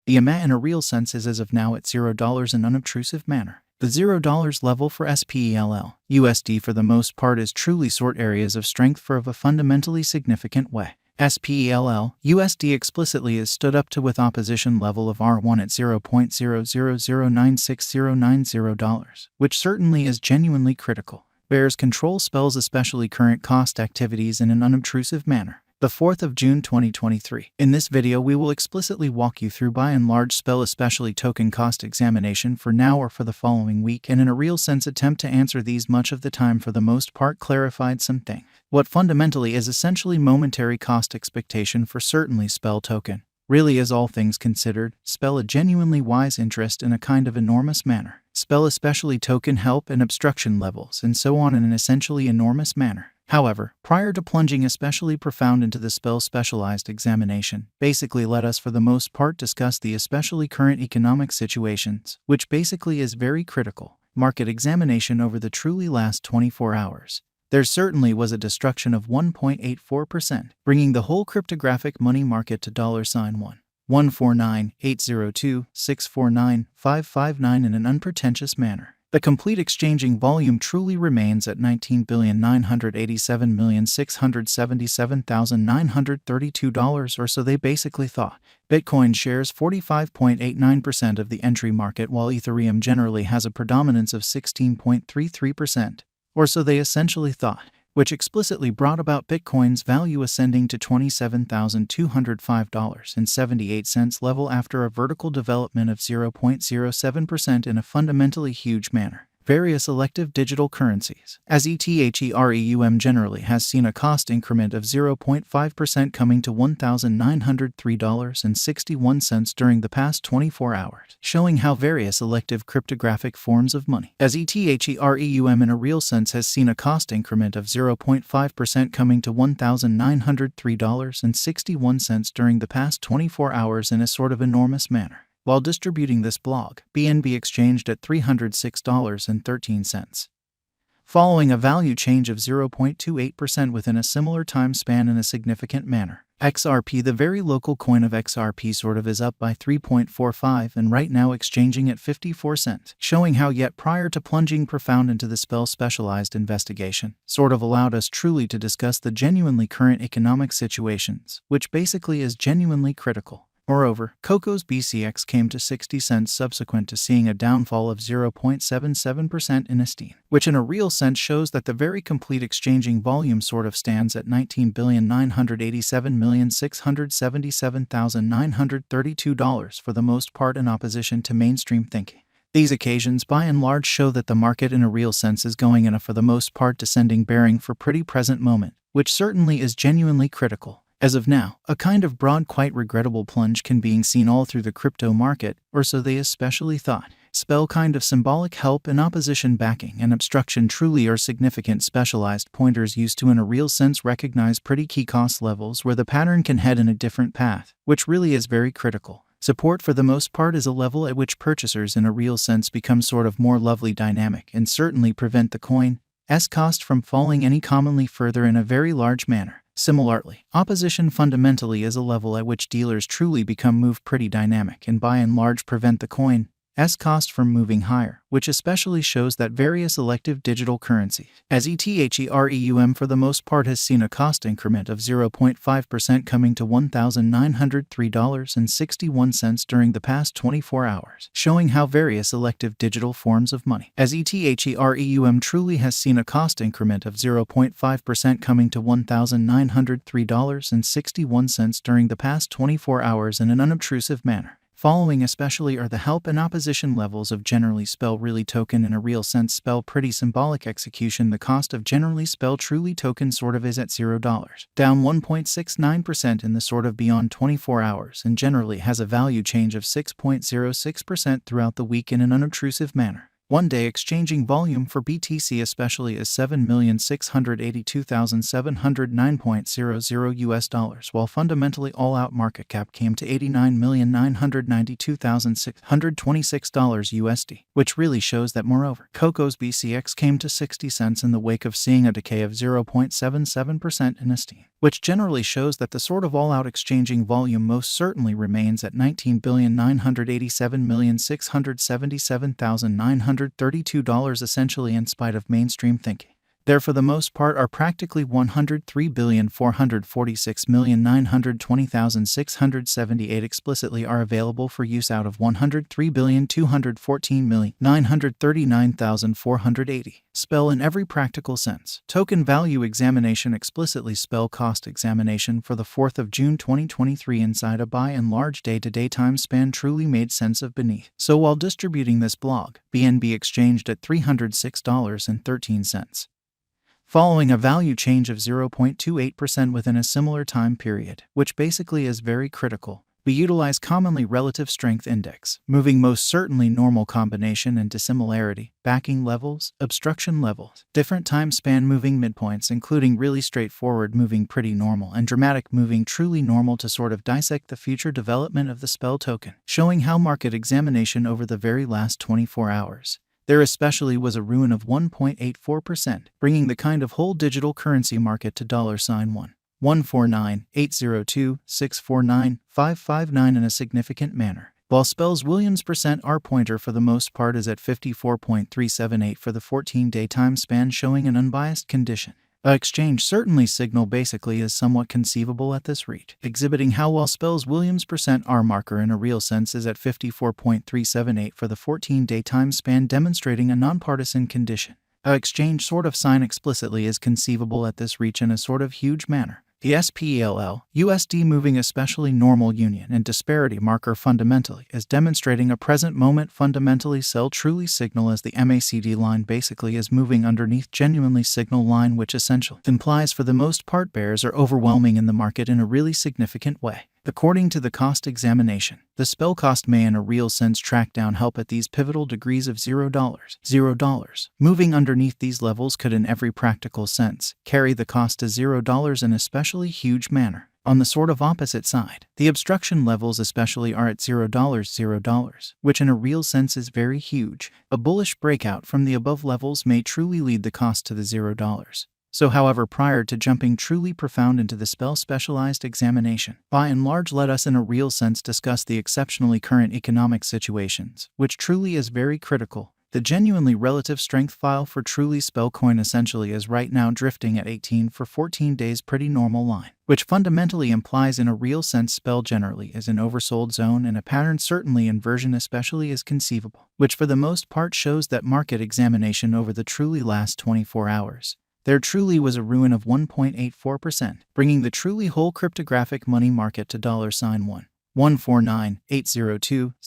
The amount in a real sense is as of now at $0 in unobtrusive manner. The $0 level for SPELL USD for the most part is truly sort areas of strength for of a fundamentally significant way. SPELL USD explicitly is stood up to with opposition level of R1 at $0.00096090, which certainly is genuinely critical. Bears control spells especially current cost activities in an unobtrusive manner. The 4th of June 2023. In this video we will explicitly walk you through by and large spell especially token cost examination for now or for the following week, and in a real sense attempt to answer these much of the time for the most part clarified something. What fundamentally is essentially momentary cost expectation for certainly spell token. Really is all things considered, spell a genuinely wise interest in a kind of enormous manner. Spell especially token help and obstruction levels and so on in an essentially enormous manner. However, prior to plunging especially profound into the spell specialized examination, basically let us for the most part discuss the especially current economic situations, which basically is very critical. Market examination over the truly last 24 hours. There certainly was a destruction of 1.84%, bringing the whole cryptographic money market to $1,149,802,649,559 in an unpretentious manner. The complete exchanging volume truly remains at $19,987,677,932 or so they basically thought. Bitcoin shares 45.89% of the entry market while Ethereum generally has a predominance of 16.33%, or so they essentially thought, which explicitly brought about Bitcoin's value ascending to $27,205.78 level after a vertical development of 0.07% in a fundamentally huge manner. Various elective digital currencies, as Ethereum generally has seen a cost increment of 0.5% coming to $1,903.61 during the past 24 hours, showing how various elective cryptographic forms of money, as Ethereum in a real sense has seen a cost increment of 0.5% coming to $1,903.61 during the past 24 hours in a sort of enormous manner. While distributing this blog, BNB exchanged at $306.13. Following a value change of 0.28% within a similar time span in a significant manner. XRP, the very local coin of XRP sort of is up by 3.45 and right now exchanging at 54 cents, showing how yet prior to plunging profound into the spell specialized investigation, sort of allowed us truly to discuss the genuinely current economic situations, which basically is genuinely critical. Moreover, Coco's BCX came to 60 cents subsequent to seeing a downfall of 0.77% in Steam, which in a real sense shows that the very complete exchanging volume sort of stands at $19,987,677,932 for the most part in opposition to mainstream thinking. These occasions by and large show that the market in a real sense is going in a for the most part descending bearing for pretty present moment, which certainly is genuinely critical. As of now, a kind of broad quite regrettable plunge can being seen all through the crypto market, or so they especially thought. Spell kind of symbolic help and opposition backing and obstruction truly are significant specialized pointers used to in a real sense recognize pretty key cost levels where the pattern can head in a different path, which really is very critical. Support for the most part is a level at which purchasers in a real sense become sort of more lovely dynamic and certainly prevent the coin's cost from falling any commonly further in a very large manner. Similarly, opposition fundamentally is a level at which dealers truly become move pretty dynamic and by and large prevent the coin's cost from moving higher, which especially shows that various elective digital currencies, as Ethereum for the most part has seen a cost increment of 0.5% coming to $1,903.61 during the past 24 hours, showing how various elective digital forms of money, as Ethereum truly has seen a cost increment of 0.5% coming to $1,903.61 during the past 24 hours in an unobtrusive manner. Following especially are the help and opposition levels of generally spell really token in a real sense spell pretty symbolic execution. The cost of generally spell truly token sort of is at $0, down 1.69% in the sort of beyond 24 hours and generally has a value change of 6.06% throughout the week in an unobtrusive manner. One-day exchanging volume for BTC especially is $7,682,709.00 US, while fundamentally all-out market cap came to $89,992,626 USD, which really shows that moreover, Coco's BCX came to 60 cents in the wake of seeing a decay of 0.77% in Steam. which generally shows that the sort of all-out exchanging volume most certainly remains at $19,987,677,932 essentially in spite of mainstream thinking. There for the most part are practically 103,446,920,678 explicitly are available for use out of 103,214,939,480. Spell in every practical sense. Token value examination explicitly spell cost examination for the 4th of June 2023 inside a by and large day-to-day time span truly made sense of beneath. So while distributing this blog, BNB exchanged at $306.13. Following a value change of 0.28% within a similar time period, which basically is very critical. We utilize commonly relative strength index, moving most certainly normal combination and dissimilarity, backing levels, obstruction levels, different time span moving midpoints including really straightforward moving pretty normal and dramatic moving truly normal to sort of dissect the future development of the spell token, showing how market examination over the very last 24 hours. There especially was a ruin of 1.84%, bringing the kind of whole digital currency market to $149,802,649,559 in a significant manner, while Spell's Williams % R pointer for the most part is at 54.378 for the 14-day time span showing an unbiased condition. A exchange certainly signal basically is somewhat conceivable at this rate, exhibiting how well Spell's Williams % R marker in a real sense is at 54.378 for the 14-day time span demonstrating a nonpartisan condition. A exchange sort of sign explicitly is conceivable at this reach in a sort of huge manner. The SPELL, USD moving especially normal union and disparity marker fundamentally is demonstrating a present moment fundamentally sell truly signal as the MACD line basically is moving underneath genuinely signal line which essentially implies for the most part bears are overwhelming in the market in a really significant way. According to the cost examination, the spell cost may in a real sense track down help at these pivotal degrees of $0. Moving underneath these levels could in every practical sense carry the cost to $0 in especially huge manner. On the sort of opposite side, the obstruction levels especially are at $0, which in a real sense is very huge. A bullish breakout from the above levels may truly lead the cost to the $0. So however, prior to jumping truly profound into the spell specialized examination, by and large let us in a real sense discuss the exceptionally current economic situations, which truly is very critical. The genuinely relative strength file for truly spell coin essentially is right now drifting at 18 for 14 days pretty normal line, which fundamentally implies in a real sense spell generally is an oversold zone and a pattern certainly inversion especially is conceivable, which for the most part shows that market examination over the truly last 24 hours. There truly was a ruin of 1.84%, bringing the truly whole cryptographic money market to $149,802